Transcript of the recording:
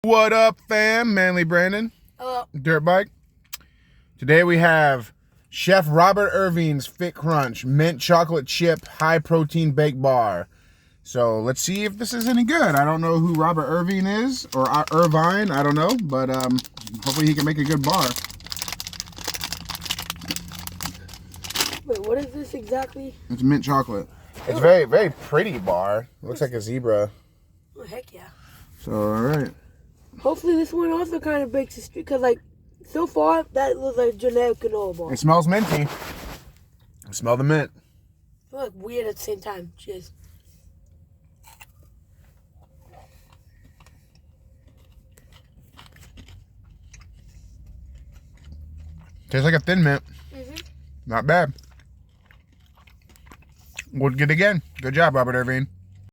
What up, fam? Manly Brandon. Dirtbike. Today we have Chef Robert Irving's Fit Crunch Mint Chocolate Chip High Protein Baked Bar. So let's see if this is any good. I don't know who Robert Irving is, or Irvine, I don't know, but hopefully he can make a good bar. Wait, what is this exactly? It's mint chocolate. It's very, very pretty bar. It looks like a zebra. Oh, heck yeah. So, alright. Hopefully this one also kind of breaks the streak, because, like, so far, that looks like generic granola bar. It smells minty. I smell the mint. I feel like weird at the same time. Cheers. Tastes like a thin mint. Not bad. Would get again. Good job, Robert Irving.